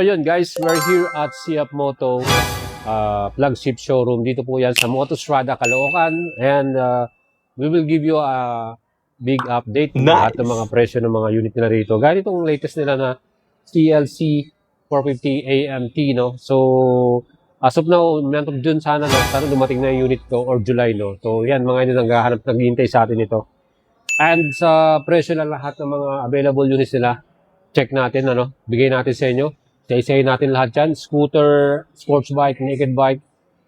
So yun guys, we're here at Siap Moto flagship showroom. Dito po yan sa Motostrada, Caloocan. And we will give you a big update. Lahat ng mga presyo ng mga unit nila rito. Gaya itong latest nila na CLC 450 AMT, no? So, as of now, month of June sana, no? Sana dumating na yung unit ko or July, no? So, yan, mga yun naghahanap, naghihintay sa atin ito. And sa presyo na lahat ng mga available units nila, check natin, ano? Bigay natin sa inyo. Isa-isayin natin lahat yan. Scooter, sports bike, naked bike.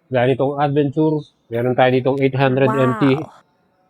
Gaya nitong Adventure. Meron tayo ditong 800 MT.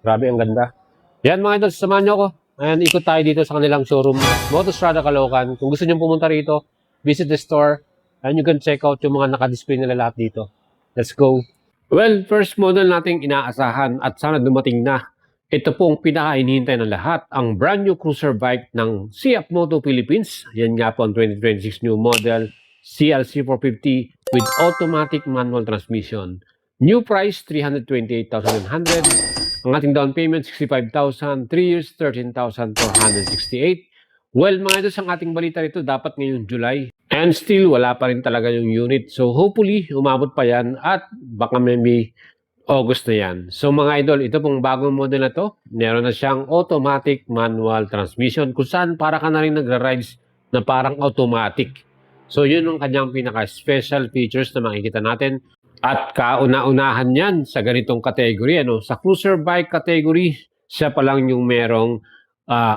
Grabe, ang ganda. Yan mga idol, samahan nyo ako. Ayan, ikot tayo dito sa kanilang showroom. Motostrada, Caloocan. Kung gusto nyo pumunta rito, visit the store. And you can check out yung mga naka-display nila lahat dito. Let's go. Well, first model nating inaasahan at sana dumating na. Ito pong pinaka-inihintay ng lahat, ang brand new cruiser bike ng Siap Moto Philippines. Yan nga po ang 2026 new model, CLC 450 with automatic manual transmission. New price, 328,900. Ang ating down payment, 65,000. 3 years, 13,468. Well, mga ito, ang ating balita rito, dapat ngayong July. And still, wala pa rin talaga yung unit. So, hopefully, umabot pa yan at baka maybe August na yan. So mga idol, ito pong bagong model na to, meron na siyang automatic manual transmission kung saan para ka na rin nagra-rides na parang automatic. So yun ang kanyang pinaka-special features na makikita natin. At kauna-unahan yan sa ganitong category. Ano? Sa cruiser bike category, siya pa lang yung merong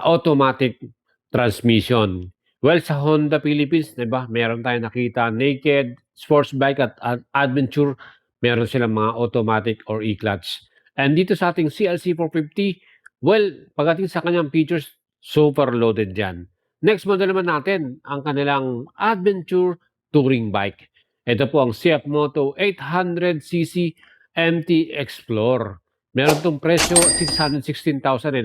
automatic transmission. Well, sa Honda Philippines, diba, meron tayong nakita naked, sports bike at adventure, meron silang mga automatic or e-clutch. And dito sa ating CLC 450, well, pagdating sa kanyang features, super loaded dyan. Next model naman natin, ang kanilang Adventure Touring Bike. Ito po ang Siap Moto 800cc MT Explorer. Meron itong presyo, 616,900,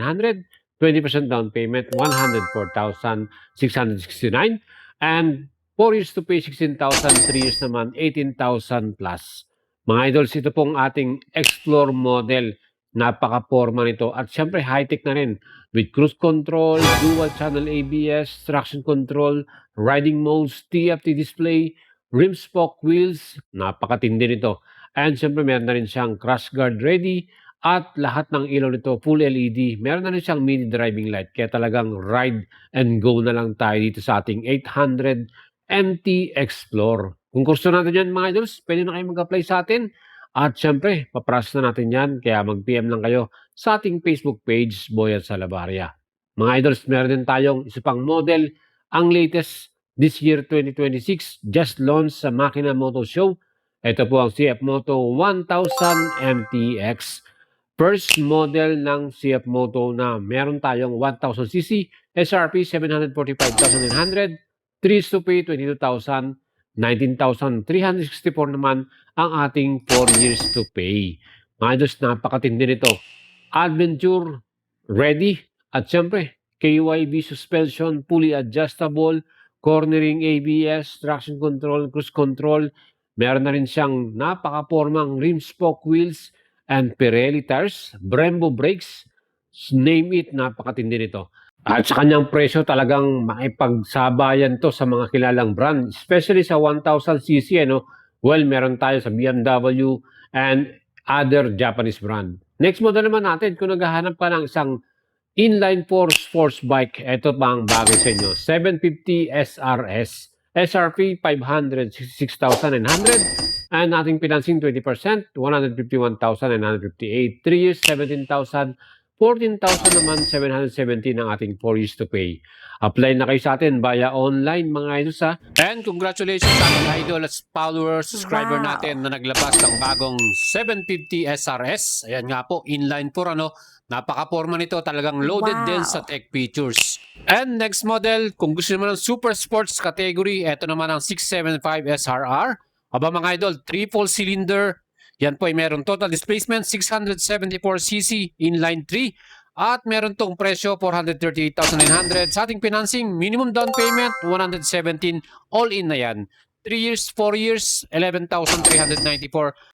20% down payment, 104,669, and 4 years to pay, 16,000, 3 years naman, 18,000 plus. Mga idols, ito pong ating Explore model. Napaka-forma nito. At syempre, high-tech na rin. With cruise control, dual channel ABS, traction control, riding modes, TFT display, rim spoke wheels. Napakatindi nito. And syempre, meron na rin siyang crash guard ready. At lahat ng ilaw nito, full LED. Meron na rin siyang mini driving light. Kaya talagang ride and go na lang tayo dito sa ating 800 MT Explorer. Kung gusto natin yan mga idols, pwede na kayo mag-apply sa atin. At syempre, paprocess na natin yan. Kaya mag-PM lang kayo sa ating Facebook page, Boyet Salabaria. Mga idols, meron din tayong isa pang model. Ang latest this year 2026, just launched sa Makina Moto Show. Ito po ang CF Moto 1000 MTX. First model ng CF Moto na meron tayong 1000cc, SRP 745,900, 3 to pay 22,000, 19,364 naman ang ating 4 years to pay. Mga idols, napakatindi nito. Adventure, ready. At syempre, KYB suspension, fully adjustable, cornering ABS, traction control, cruise control. Meron na rin siyang napaka-formang rim spoke wheels and Pirelli tires, Brembo brakes. Name it, napakatindi nito. At sa kanyang presyo talagang makipagsabayan to sa mga kilalang brand, especially sa 1000cc. Well, meron tayo sa BMW and other Japanese brand. Next model naman natin, kung naghahanap ka ng isang inline 4 sports bike, ito pa ang bagay sa inyo. 750 SRS, SRP 566,900, and ating financing 20%, 151,958, 3 years, 17,000, 14,000 naman, 717 ang ating 4 years to pay. Apply na kayo sa atin via online mga idols ha. And congratulations sa ating idol at follower, subscriber natin na naglabas ng bagong 750 SRS. Ayan nga po, inline 4 Napaka-forma nito, talagang loaded din sa tech features. And next model, kung gusto naman ng super sports category, ito naman ang 675 SRR. Aba mga idol, triple cylinder. Yan po ay meron total displacement 674cc inline 3 at meron tong presyo 438,900 sa ating financing, minimum down payment 117, all in na yan. 3 years, 4 years, 11,394.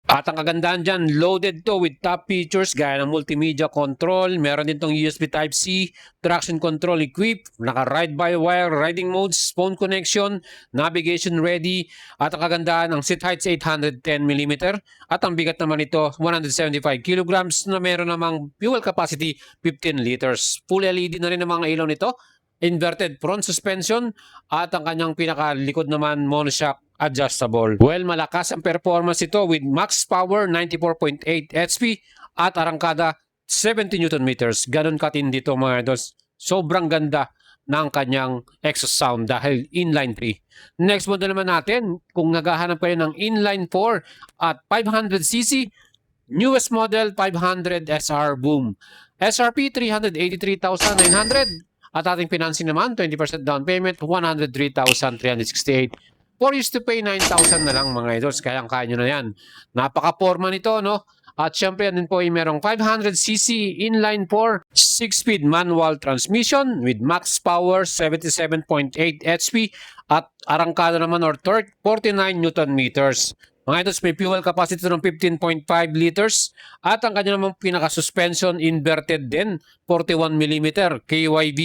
At ang kagandahan dyan, loaded to with top features gaya ng multimedia control. Meron din tong USB Type-C, traction control equipped, naka ride-by-wire, riding modes, phone connection, navigation ready. At ang kagandahan, ang seat height 810mm. At ang bigat naman ito, 175 kilograms na meron namang fuel capacity 15 liters. Full LED na rin ang mga ilaw nito. Inverted front suspension at ang kanyang pinakalikod naman monoshock adjustable. Well, malakas ang performance ito with max power 94.8 HP at arangkada 70 Newton meters. Ganon katindi ito mga idols. Sobrang ganda ng kanyang exhaust sound dahil inline 3. Next model naman natin, kung naghahanap kayo ng inline 4 at 500cc, newest model 500 SR Boom. SRP 383,900. At ating financing naman, 20% down payment, 103,368. 4 years to pay, 9,000 na lang mga idols. Kayang-kaya nyo na yan. Napaka-forma nito, no? At syempre, yan din po ay merong 500cc inline 4, 6-speed manual transmission with max power 77.8 HP at arangkada naman or torque 49 Newton meters. Mga idols, may fuel capacity ng 15.5 liters at ang kanya namang pinaka-suspension inverted din, 41mm, KYB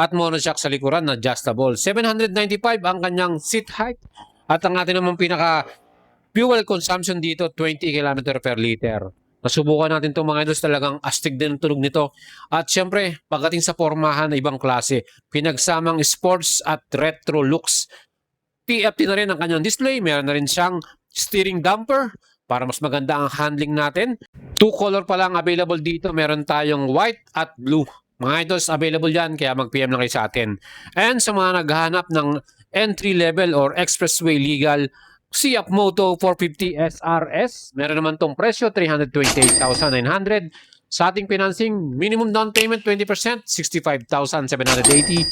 at monoshock sa likuran, adjustable. 795 ang kanyang seat height at ang ating namang pinaka-fuel consumption dito, 20 km per liter. Nasubukan natin itong mga idols, talagang astig din ang tunog nito. At syempre, pagdating sa pormahan na ibang klase, pinagsamang sports at retro looks. TFT na rin ang kanyang display, meron na rin siyang steering damper para mas maganda ang handling natin. 2 color pa lang available dito. Meron tayong white at blue. Mga idols, available yan kaya mag-PM lang kayo sa atin. And sa mga naghahanap ng entry level or expressway legal, Siap Moto 450 SRS. Meron naman tong presyo, 328,900. Sa ating financing, minimum down payment 20%, 65,780.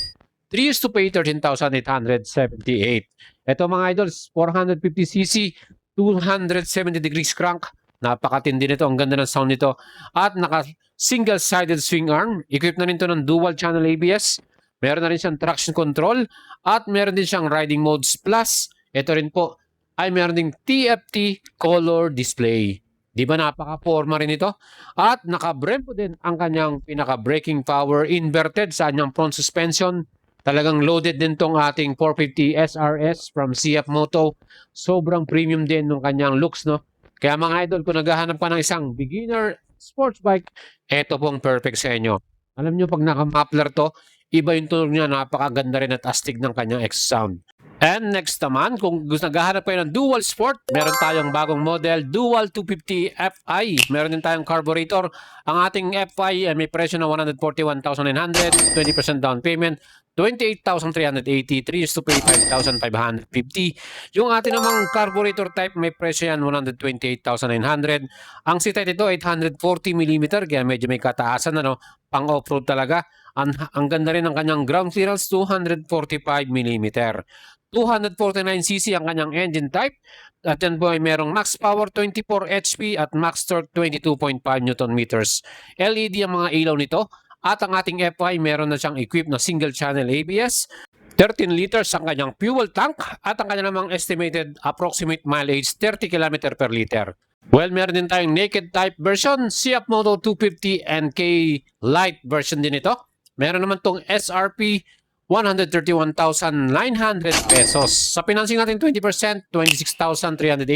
3 years to pay, 13,878. Ito mga idols, 450cc, 270 degrees crank. Napakatindi nito, ang ganda ng sound nito. At naka single-sided swing arm. Equipped na rin ito ng dual channel ABS. Meron na rin siyang traction control. At meron din siyang riding modes plus. Ito rin po ay meron ding TFT color display. Di ba napaka-forma rin ito? At naka-brembo din ang kanyang pinaka-braking power inverted sa kanyang front suspension. Talagang loaded din tong ating 450 SRS from CF Moto. Sobrang premium din ng kanyang looks, no? Kaya mga idol, kung naghahanap ka ng isang beginner sports bike, eto pong perfect sa inyo. Alam nyo, pag naka-muffler to, iba yung tunog niya, napakaganda rin at astig ng kanyang exhaust sound. And next naman, kung gusto naghahanap kayo ng dual sport, meron tayong bagong model, Dual 250 Fi. Meron din tayong carburetor. Ang ating Fi ay may presyo na 141,900, 20% down payment, 28,380, 3 years to pay, 5,550. Yung ating namang carburetor type, may presyo yan, 128,900. Ang seat height ito, 840mm, kaya medyo may kataasan, ano, pang off-road talaga. Ang ganda rin ng kanyang ground clearance, 245mm. 249cc ang kanyang engine type. At yan po ay merong max power 24 HP at max torque 22.5 Newton meters. LED ang mga ilaw nito. At ang ating FI meron na siyang equipped na single channel ABS. 13 liters ang kanyang fuel tank. At ang kanyang namang estimated approximate mileage 30 km per liter. Well, meron din tayong naked type version. Siap Moto 250 NK Light version din ito. Meron naman tong SRP 131,900 pesos. Sa financing natin 20%, 26,380.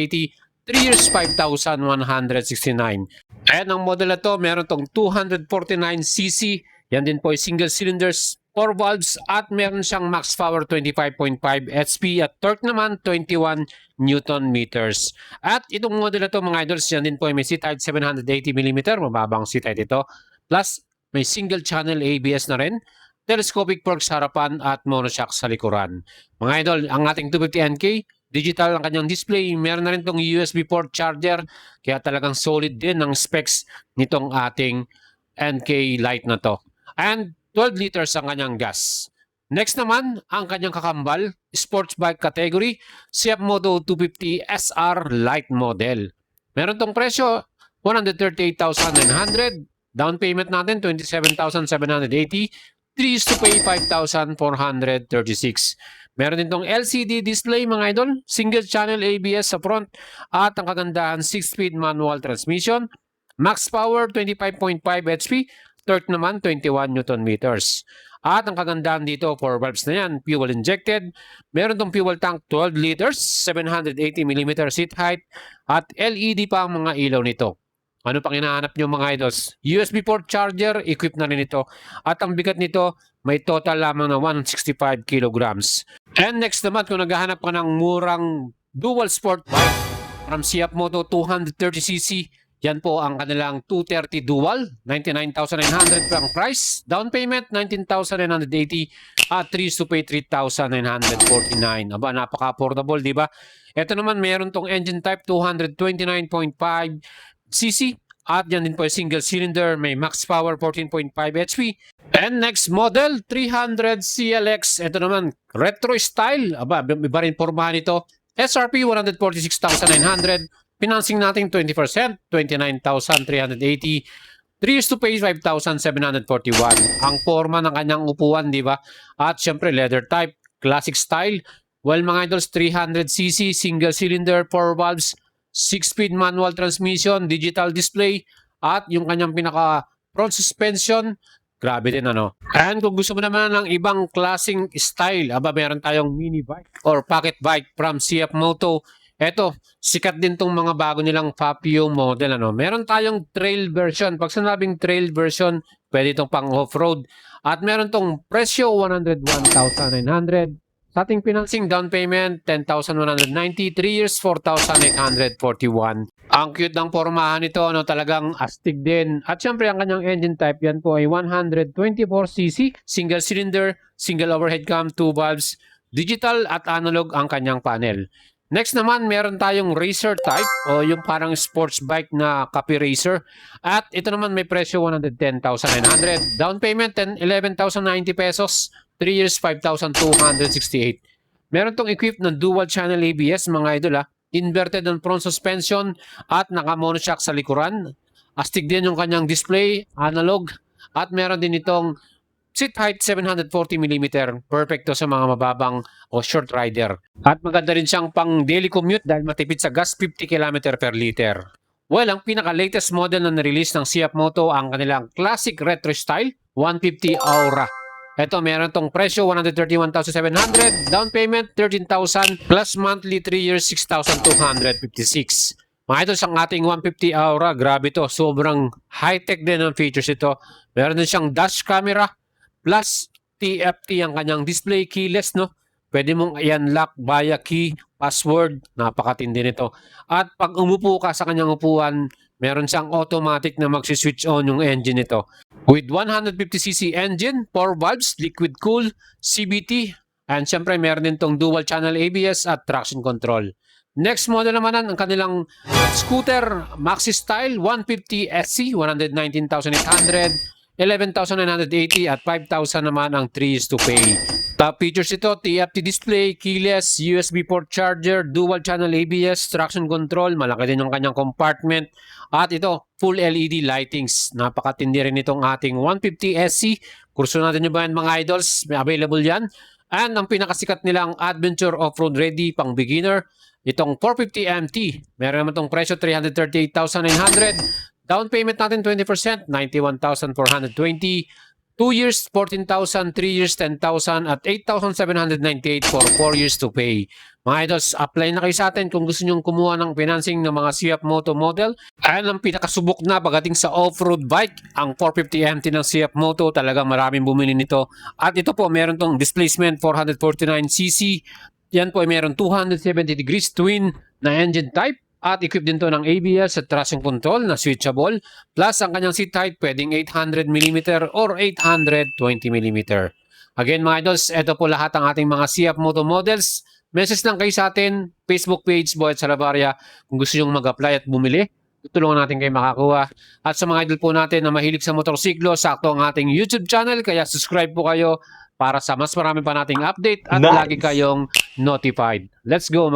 3 years, 5,169. Ayan ang model na to. Meron tong 249cc. Yan din po ay single cylinders, 4 valves at meron siyang max power 25.5 HP at torque naman 21 Newton meters. At itong model na to mga idols, yan din po ay may seat height 780mm. Mababang seat height ito. Plus, may single channel ABS na rin. Telescopic forks sa harapan at monoshock sa likuran. Mga idol, ang ating 250NK, digital ang kanyang display. Meron na rin itong USB port charger. Kaya talagang solid din ang specs nitong ating NK Lite na to. And 12 liters ang kanyang gas. Next naman, ang kanyang kakambal, sports bike category, Siap Moto 250 SR Lite model. Meron tong presyo, 138,900. Down payment natin, 27,780. 3 is to pay 5,436. Meron din tong LCD display mga idol, single channel ABS sa front at ang kagandahan 6-speed manual transmission, max power 25.5 HP, torque naman 21 Newton meters. At ang kagandahan dito, 4 valves na yan, fuel injected. Meron tong fuel tank 12 liters, 780mm seat height at LED pa ang mga ilaw nito. Ano pang hinahanap nyo mga idols? USB port charger, equipped na rin ito. At ang bigat nito, may total lamang na 165 kilograms. And next naman, kung naghahanap ka ng murang dual sport bike from Siap Moto 230cc, yan po ang kanilang 230 dual, 99,900 ang price. Down payment, 19,980 at 3 to pay 3,949. Aba, napaka-affordable, di ba? Ito naman, meron tong engine type 229.5cc at yan din po ay single cylinder, may max power 14.5 HP. And next model, 300 CLX. Ito naman, retro style. Aba, iba rin pormahan ito. SRP 146,900. Financing natin 20%, 29,380. 3 years to pay 5,741. Ang forma ng kanyang upuan, di ba? At syempre, leather type, classic style. Well, mga idols, 300cc, single cylinder, 4 valves, 6-speed manual transmission, digital display, at yung kanyang pinaka front suspension, grabe din ano. And kung gusto mo naman ng ibang klaseng style, aba meron tayong mini bike or pocket bike from Siap Moto. Eto, sikat din tong mga bago nilang Fabio model ano. Meron tayong trail version. Pag sinabing trail version, pwede itong pang off-road. At meron tong presyo 101,900. Sa ating financing down payment, 10,190, 3 years, 4,841. Ang cute ng pormahan nito, ano, talagang astig din. At syempre, ang kanyang engine type, yan po ay 124cc, single cylinder, single overhead cam, 2 valves, digital at analog ang kanyang panel. Next naman, meron tayong racer type o yung parang sports bike na copy racer. At ito naman may presyo 110,900. Down payment 11,090 pesos. 3 years, 5,268. Meron tong equipped ng dual channel ABS mga idol ha. Inverted on front suspension at naka-monoshock sa likuran. Astig din yung kanyang display, analog. At meron din itong seat height 740mm. Perfecto sa mga mababang o short rider. At maganda rin siyang pang daily commute dahil matipid sa gas 50 km per liter. Well, ang pinaka-latest model na na-release ng Siap Moto ang kanilang classic retro style 150 Aura. Ito, meron tong presyo 131,700, down payment 13,000, plus monthly 3 years 6,256. Mga ito ang ating 150 Aura, grabe to, sobrang high-tech din ang features ito. Meron din siyang dash camera, plus TFT ang kanyang display, keyless, no? Pwede mong i-unlock via key, password, napakatindi nito. At pag umupo ka sa kanyang upuan, meron siyang automatic na mag-switch on yung engine nito. With 150cc engine, 4 valves, liquid cool, CVT, and syempre meron din tong dual channel ABS at traction control. Next model naman ang kanilang scooter Maxi Style 150 SC, 119,800, 11,980 at 5,000 naman ang 3 years to pay. Top features ito, TFT display, keyless, USB port charger, dual channel ABS, traction control, malaki din yung kanyang compartment. At ito, full LED lightings. Napakatindi rin itong ating 150 SC. Kurso natin nyo ba yan mga idols? May available yan. And ang pinakasikat nilang Adventure Off-Road Ready pang beginner, itong 450 MT. Meron naman itong presyo 338,900. Down payment natin 20%, 91,420. 2 years, 14,000, 3 years, 10,000, at 8,798 for 4 years to pay. Mga idols, apply na kayo sa atin kung gusto nyong kumuha ng financing ng mga Siap Moto model. Ayan ang pinakasubok na pagdating sa off-road bike, ang 450MT ng Siap Moto. Talagang maraming bumili nito. At ito po, meron tong displacement 449cc. Yan po ay meron 270 degrees twin na engine type. At equipped din to ng ABS at traction control na switchable. Plus, ang kanyang seat height pwedeng 800mm or 820mm. Again mga idols, ito po lahat ang ating mga Siap Moto models. Message lang kayo sa atin, Facebook page, Boyet Salavarria, kung gusto nyo mag-apply at bumili. Tutulungan natin kayo makakuha. At sa mga idol po natin na mahilig sa motorsiklo, sakto ang ating YouTube channel. Kaya subscribe po kayo para sa mas marami pa nating update at lagi kayong notified. Let's go mga